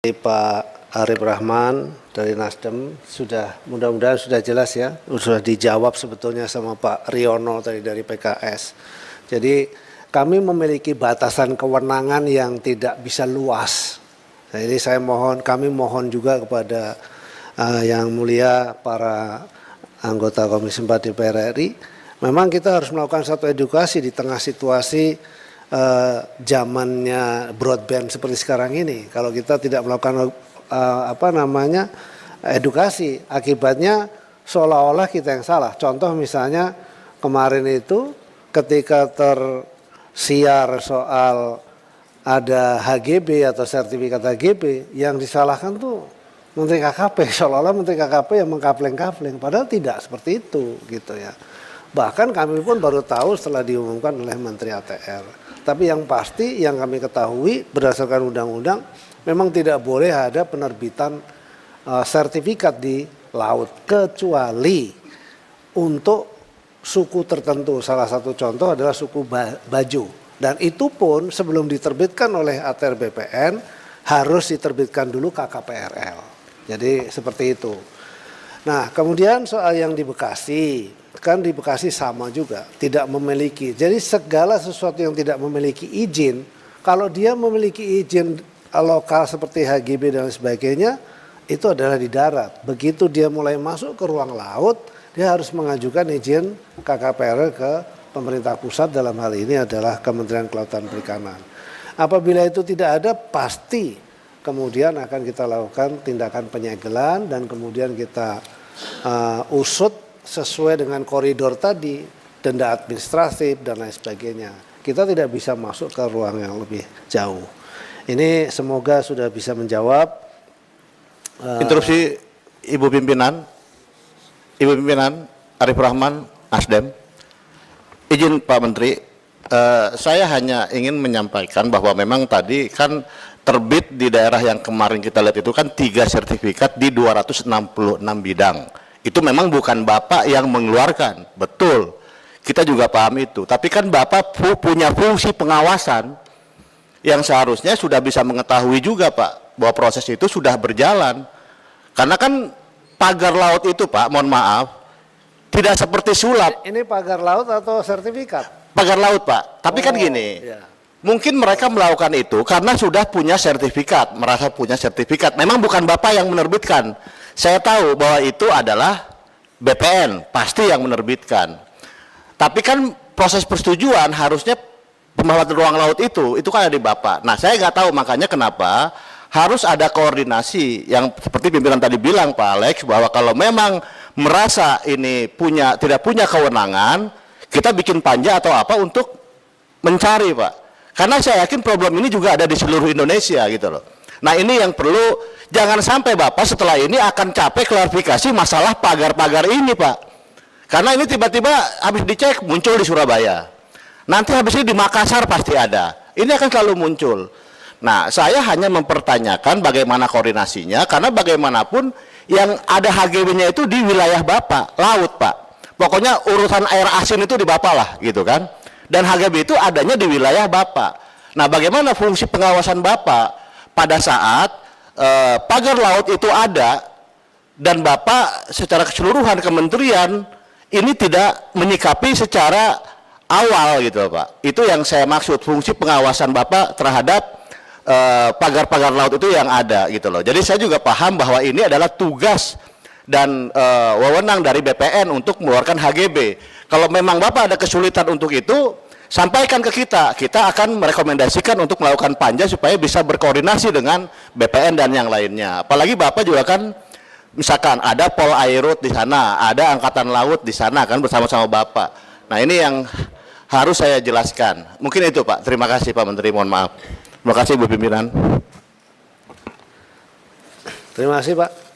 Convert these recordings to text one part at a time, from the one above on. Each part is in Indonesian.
Pak Arif Rahman dari Nasdem mudah-mudahan sudah jelas ya, sudah dijawab sebetulnya sama Pak Riono tadi dari PKS. Jadi kami memiliki batasan kewenangan yang tidak bisa luas. Jadi kami mohon juga kepada yang mulia para anggota Komisi 4 DPR RI, memang kita harus melakukan satu edukasi di tengah situasi zamannya broadband seperti sekarang ini. Kalau kita tidak melakukan edukasi, akibatnya seolah-olah kita yang salah. Contoh misalnya kemarin itu ketika tersiar soal ada HGB atau sertifikat HGB, yang disalahkan tuh Menteri KKP, seolah-olah Menteri KKP yang mengkapleng-kapleng, padahal tidak seperti itu gitu ya. Bahkan kami pun baru tahu setelah diumumkan oleh Menteri ATR. Tapi yang pasti yang kami ketahui berdasarkan undang-undang memang tidak boleh ada penerbitan sertifikat di laut kecuali untuk suku tertentu. Salah satu contoh adalah suku Bajo, dan itu pun sebelum diterbitkan oleh ATR BPN harus diterbitkan dulu KKPRL. Jadi seperti itu. Nah, kemudian soal yang di Bekasi, kan di Bekasi sama juga, tidak memiliki. Jadi segala sesuatu yang tidak memiliki izin, kalau dia memiliki izin lokal seperti HGB dan sebagainya, itu adalah di darat. Begitu dia mulai masuk ke ruang laut, dia harus mengajukan izin KKPRL ke pemerintah pusat, dalam hal ini adalah Kementerian Kelautan Perikanan. Apabila itu tidak ada, pasti kemudian akan kita lakukan tindakan penyegelan dan kemudian kita usut sesuai dengan koridor tadi, denda administratif dan lain sebagainya. Kita tidak bisa masuk ke ruang yang lebih jauh. Ini semoga sudah bisa menjawab. Interupsi Ibu Pimpinan Arif Rahman, Nasdem. Izin Pak Menteri, saya hanya ingin menyampaikan bahwa memang tadi kan terbit di daerah yang kemarin kita lihat itu kan 3 sertifikat di 266 bidang. Itu memang bukan Bapak yang mengeluarkan, betul. Kita juga paham itu. Tapi kan Bapak punya fungsi pengawasan yang seharusnya sudah bisa mengetahui juga Pak, bahwa proses itu sudah berjalan. Karena kan pagar laut itu Pak, mohon maaf, tidak seperti sulap. Ini pagar laut atau sertifikat? Pagar laut Pak, tapi kan gini. Ya. Mungkin mereka melakukan itu karena sudah punya sertifikat, merasa punya sertifikat. Memang bukan Bapak yang menerbitkan. Saya tahu bahwa itu adalah BPN, pasti yang menerbitkan. Tapi kan proses persetujuan harusnya pemanfaatan ruang laut itu kan ada di Bapak. Nah, saya nggak tahu makanya kenapa harus ada koordinasi yang seperti pimpinan tadi bilang Pak Alex, bahwa kalau memang merasa ini tidak punya kewenangan, kita bikin panja atau apa untuk mencari Pak. Karena saya yakin problem ini juga ada di seluruh Indonesia gitu loh. Nah, ini yang perlu, jangan sampai Bapak setelah ini akan capek klarifikasi masalah pagar-pagar ini Pak. Karena ini tiba-tiba habis dicek muncul di Surabaya. Nanti habis ini di Makassar pasti ada. Ini akan selalu muncul. Nah, saya hanya mempertanyakan bagaimana koordinasinya, karena bagaimanapun yang ada HGB-nya itu di wilayah Bapak, laut Pak. Pokoknya urusan air asin itu di Bapak lah gitu kan. Dan HGB itu adanya di wilayah Bapak. Nah, bagaimana fungsi pengawasan Bapak pada saat pagar laut itu ada dan Bapak secara keseluruhan kementerian ini tidak menyikapi secara awal gitu Pak. Itu yang saya maksud, fungsi pengawasan Bapak terhadap pagar-pagar laut itu yang ada gitu loh. Jadi saya juga paham bahwa ini adalah tugas dan wewenang dari BPN untuk mengeluarkan HGB. Kalau memang Bapak ada kesulitan untuk itu, sampaikan ke kita. Kita akan merekomendasikan untuk melakukan panja supaya bisa berkoordinasi dengan BPN dan yang lainnya. Apalagi Bapak juga kan, misalkan ada Pol Airut di sana, ada Angkatan Laut di sana kan bersama-sama Bapak. Nah, ini yang harus saya jelaskan. Mungkin itu Pak. Terima kasih Pak Menteri, mohon maaf. Terima kasih Bu Pimpinan. Terima kasih Pak.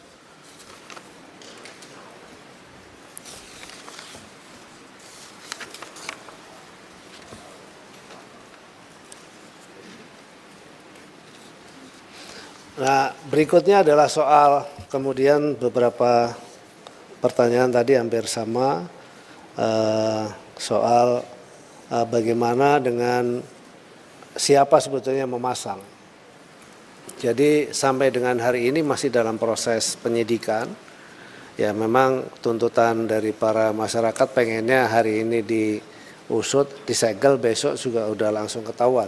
Nah, berikutnya adalah soal kemudian beberapa pertanyaan tadi hampir sama soal bagaimana dengan siapa sebetulnya memasang. Jadi sampai dengan hari ini masih dalam proses penyidikan. Ya memang tuntutan dari para masyarakat pengennya hari ini diusut, disegel, besok juga udah langsung ketahuan.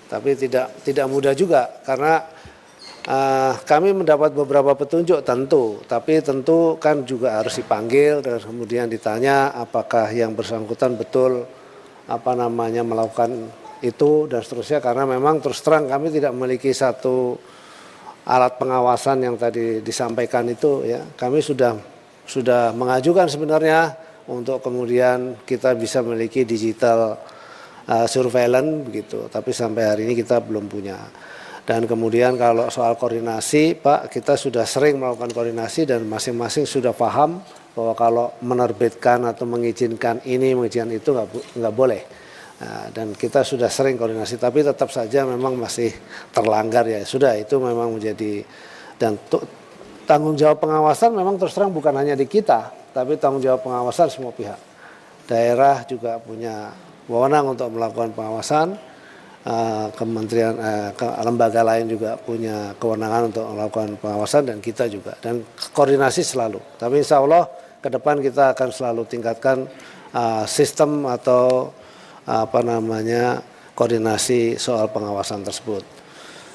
Tapi tidak mudah juga karena kami mendapat beberapa petunjuk tentu, tapi tentu kan juga harus dipanggil dan kemudian ditanya apakah yang bersangkutan betul melakukan itu dan seterusnya, karena memang terus terang kami tidak memiliki satu alat pengawasan yang tadi disampaikan itu ya. Kami sudah mengajukan sebenarnya untuk kemudian kita bisa memiliki digital surveillance begitu, tapi sampai hari ini kita belum punya. Dan kemudian kalau soal koordinasi Pak, kita sudah sering melakukan koordinasi dan masing-masing sudah paham bahwa kalau menerbitkan atau mengizinkan ini, mengizinkan itu nggak boleh. Nah, dan kita sudah sering koordinasi, tapi tetap saja memang masih terlanggar ya. Sudah itu memang menjadi, dan tanggung jawab pengawasan memang terus terang bukan hanya di kita, tapi tanggung jawab pengawasan semua pihak. Daerah juga punya wewenang untuk melakukan pengawasan, kementerian, lembaga lain juga punya kewenangan untuk melakukan pengawasan dan kita juga, dan koordinasi selalu. Tapi insya Allah ke depan kita akan selalu tingkatkan sistem atau koordinasi soal pengawasan tersebut.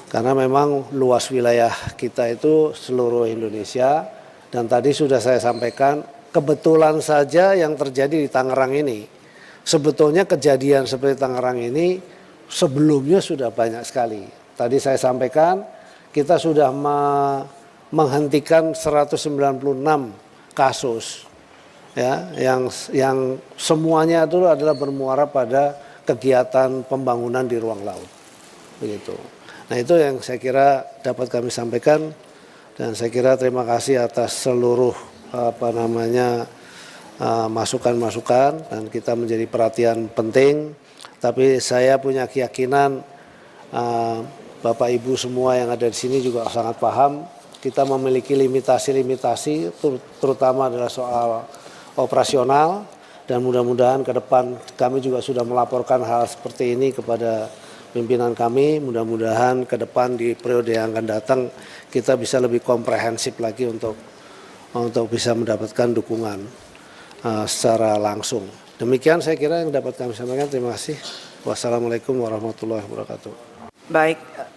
Karena memang luas wilayah kita itu seluruh Indonesia, dan tadi sudah saya sampaikan kebetulan saja yang terjadi di Tangerang ini. Sebetulnya kejadian seperti Tangerang ini sebelumnya sudah banyak sekali. Tadi saya sampaikan kita sudah menghentikan 196 kasus. Ya, yang semuanya itu adalah bermuara pada kegiatan pembangunan di ruang laut, begitu. Nah itu yang saya kira dapat kami sampaikan, dan saya kira terima kasih atas seluruh masukan-masukan, dan kita menjadi perhatian penting. Tapi saya punya keyakinan Bapak Ibu semua yang ada di sini juga sangat paham. Kita memiliki limitasi-limitasi, terutama adalah soal operasional, dan mudah-mudahan ke depan kami juga sudah melaporkan hal seperti ini kepada pimpinan kami. Mudah-mudahan ke depan di periode yang akan datang kita bisa lebih komprehensif lagi untuk bisa mendapatkan dukungan secara langsung. Demikian saya kira yang dapat kami sampaikan. Terima kasih. Wassalamualaikum warahmatullahi wabarakatuh. Baik.